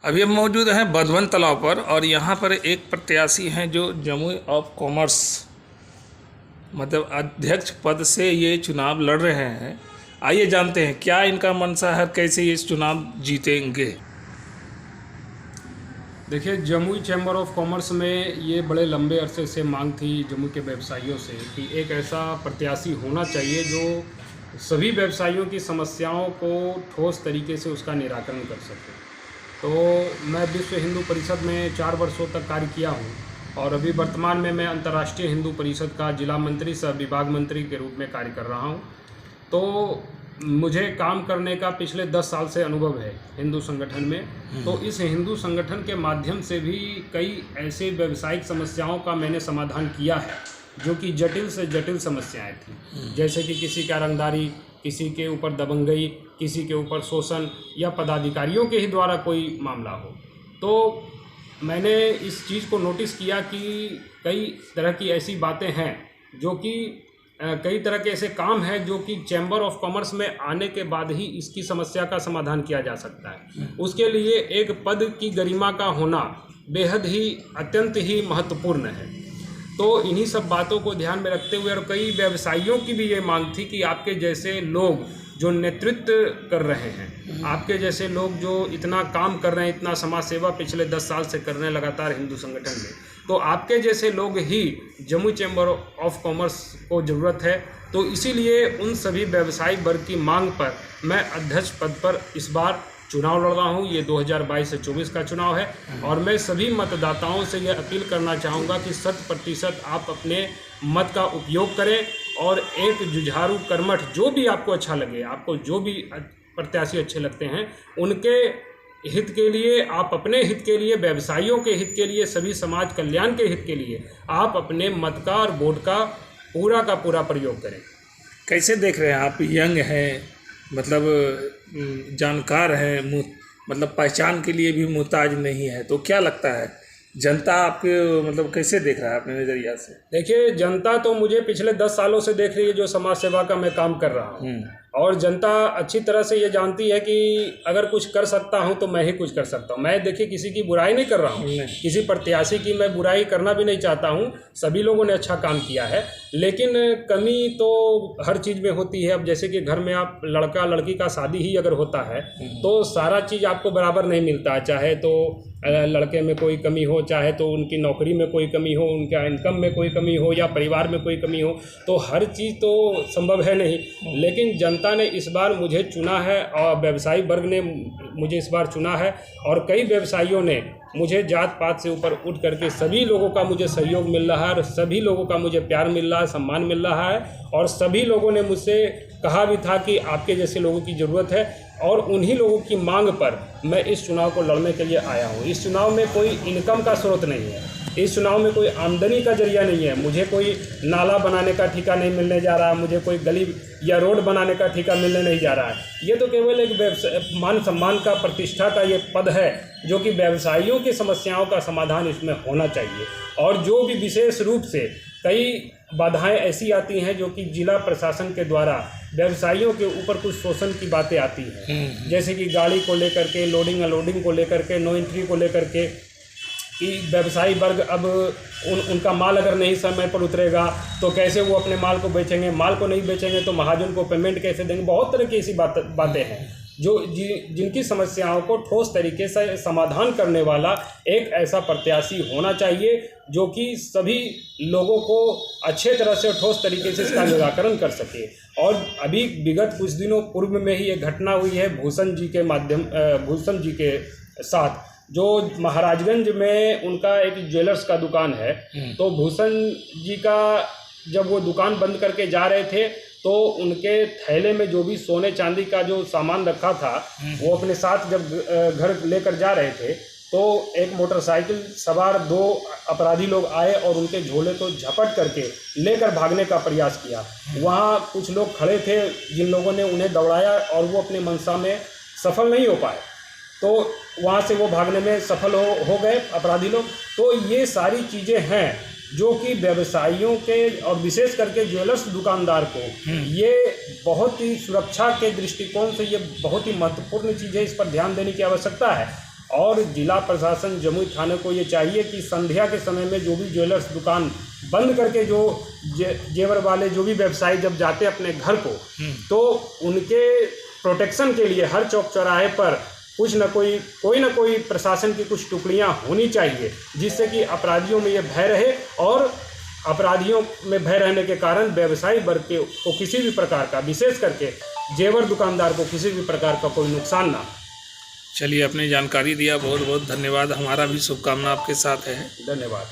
अभी हम मौजूद हैं बधवन तालाब पर और यहाँ पर एक प्रत्याशी हैं जो जमुई ऑफ कॉमर्स मतलब अध्यक्ष पद से ये चुनाव लड़ रहे हैं। आइए जानते हैं क्या इनका मंशा है, कैसे ये इस चुनाव जीतेंगे। देखिए, जमुई चैम्बर ऑफ कॉमर्स में ये बड़े लंबे अरसे से मांग थी जमुई के व्यवसायियों से कि एक ऐसा प्रत्याशी होना चाहिए जो सभी व्यवसायियों की समस्याओं को ठोस तरीके से उसका निराकरण कर सके। तो मैं विश्व हिंदू परिषद में 4 वर्षों तक कार्य किया हूँ और अभी वर्तमान में मैं अंतर्राष्ट्रीय हिंदू परिषद का जिला मंत्री सह विभाग मंत्री के रूप में कार्य कर रहा हूँ। तो मुझे काम करने का पिछले 10 साल से अनुभव है हिंदू संगठन में। तो इस हिंदू संगठन के माध्यम से भी कई ऐसे व्यावसायिक समस्याओं का मैंने समाधान किया है जो कि जटिल से जटिल समस्याएं थी, जैसे कि किसी का रंगदारी, किसी के ऊपर दबंगई, किसी के ऊपर शोषण या पदाधिकारियों के ही द्वारा कोई मामला हो। तो मैंने इस चीज़ को नोटिस किया कि कई तरह की ऐसी बातें हैं जो कि कई तरह के ऐसे काम हैं जो कि चैम्बर ऑफ कॉमर्स में आने के बाद ही इसकी समस्या का समाधान किया जा सकता है। उसके लिए एक पद की गरिमा का होना बेहद ही अत्यंत ही महत्वपूर्ण है। तो इन्हीं सब बातों को ध्यान में रखते हुए और कई व्यवसायियों की भी ये मांग थी कि आपके जैसे लोग जो नेतृत्व कर रहे हैं, आपके जैसे लोग जो इतना काम कर रहे हैं, इतना समाज सेवा पिछले 10 साल से कर रहे हैं लगातार हिंदू संगठन में, तो आपके जैसे लोग ही जमुई चैम्बर ऑफ कॉमर्स को ज़रूरत है। तो इसीलिए उन सभी व्यवसायिक वर्ग की मांग पर मैं अध्यक्ष पद पर इस बार चुनाव लड़ रहा हूँ। ये 2022 से 24 का चुनाव है और मैं सभी मतदाताओं से ये अपील करना चाहूँगा कि 100% आप अपने मत का उपयोग करें और एक जुझारू कर्मठ जो भी आपको अच्छा लगे, आपको जो भी प्रत्याशी अच्छे लगते हैं, उनके हित के लिए, आप अपने हित के लिए, व्यवसायियों के हित के लिए, सभी समाज कल्याण के हित के लिए आप अपने मत का और वोट का पूरा प्रयोग करें। कैसे देख रहे हैं आप? यंग हैं, मतलब जानकार हैं, मतलब पहचान के लिए भी मुहताज नहीं है, तो क्या लगता है जनता आपके मतलब कैसे देख रहा है अपने नज़रिया से? देखिए, जनता तो मुझे पिछले 10 सालों से देख रही है जो समाज सेवा का मैं काम कर रहा हूँ और जनता अच्छी तरह से ये जानती है कि अगर कुछ कर सकता हूँ तो मैं ही कुछ कर सकता हूँ। मैं देखिए किसी की बुराई नहीं कर रहा हूँ, किसी प्रत्याशी की मैं बुराई करना भी नहीं चाहता हूँ। सभी लोगों ने अच्छा काम किया है, लेकिन कमी तो हर चीज़ में होती है। अब जैसे कि घर में आप लड़का लड़की का शादी ही अगर होता है तो सारा चीज़ आपको बराबर नहीं मिलता है। चाहे तो लड़के में कोई कमी हो, चाहे तो उनकी नौकरी में कोई कमी हो, उनका इनकम में कोई कमी हो या परिवार में कोई कमी हो, तो हर चीज़ तो संभव है नहीं। लेकिन जनता ने इस बार मुझे चुना है और व्यवसायी वर्ग ने मुझे इस बार चुना है और कई व्यवसायियों ने मुझे जात पात से ऊपर उठ करके सभी लोगों का मुझे सहयोग मिल रहा है और सभी लोगों का मुझे प्यार मिल रहा है, सम्मान मिल रहा है। और सभी लोगों ने मुझसे कहा भी था कि आपके जैसे लोगों की ज़रूरत है और उन्हीं लोगों की मांग पर मैं इस चुनाव को लड़ने के लिए आया हूँ। इस चुनाव में कोई इनकम का स्रोत नहीं है, इस चुनाव में कोई आमदनी का जरिया नहीं है। मुझे कोई नाला बनाने का ठेका नहीं मिलने जा रहा है, मुझे कोई गली या रोड बनाने का ठेका मिलने नहीं जा रहा है। ये तो केवल एक मान सम्मान का, प्रतिष्ठा का ये पद है जो कि व्यवसायियों की समस्याओं का समाधान इसमें होना चाहिए। और जो भी विशेष रूप से कई बाधाएं ऐसी आती हैं जो कि जिला प्रशासन के द्वारा व्यवसायियों के ऊपर कुछ शोषण की बातें आती हैं, जैसे कि गाड़ी को लेकर के, लोडिंग अनलोडिंग को लेकर के, नो एंट्री को लेकर के, कि व्यवसायी वर्ग अब उनका माल अगर नहीं समय पर उतरेगा तो कैसे वो अपने माल को बेचेंगे, माल को नहीं बेचेंगे तो महाजन को पेमेंट कैसे देंगे। बहुत तरह की ऐसी बातें हैं जो जिनकी समस्याओं को ठोस तरीके से समाधान करने वाला एक ऐसा प्रत्याशी होना चाहिए जो कि सभी लोगों को अच्छे तरह से ठोस तरीके से इसका निराकरण कर सके। और अभी विगत कुछ दिनों पूर्व में ही एक घटना हुई है भूषण जी के साथ, जो महाराजगंज में उनका एक ज्वेलर्स का दुकान है। तो भूषण जी का जब वो दुकान बंद करके जा रहे थे तो उनके थैले में जो भी सोने चांदी का जो सामान रखा था वो अपने साथ जब घर लेकर जा रहे थे तो एक मोटरसाइकिल सवार 2 अपराधी लोग आए और उनके झोले को झपट करके लेकर भागने का प्रयास किया। वहाँ कुछ लोग खड़े थे जिन लोगों ने उन्हें दौड़ाया और वो अपने मंशा में सफल नहीं हो पाए, तो वहाँ से वो भागने में सफल हो गए अपराधी लोग। तो ये सारी चीज़ें हैं जो कि व्यवसायियों के और विशेष करके ज्वेलर्स दुकानदार को ये बहुत ही सुरक्षा के दृष्टिकोण से ये बहुत ही महत्वपूर्ण चीज़ है, इस पर ध्यान देने की आवश्यकता है। और जिला प्रशासन जमुई थाने को ये चाहिए कि संध्या के समय में जो भी ज्वेलर्स दुकान बंद करके जो जेवर वाले जो भी व्यवसायी जब जाते हैं अपने घर को, तो उनके प्रोटेक्शन के लिए हर चौक चौराहे पर कुछ न कोई ना कोई प्रशासन की कुछ टुकड़ियां होनी चाहिए, जिससे कि अपराधियों में ये भय रहे और अपराधियों में भय रहने के कारण व्यवसायी वर्ग को किसी भी प्रकार का, विशेष करके जेवर दुकानदार को किसी भी प्रकार का कोई नुकसान ना। चलिए, अपनी जानकारी दिया, बहुत बहुत धन्यवाद। हमारा भी शुभकामना आपके साथ है। धन्यवाद।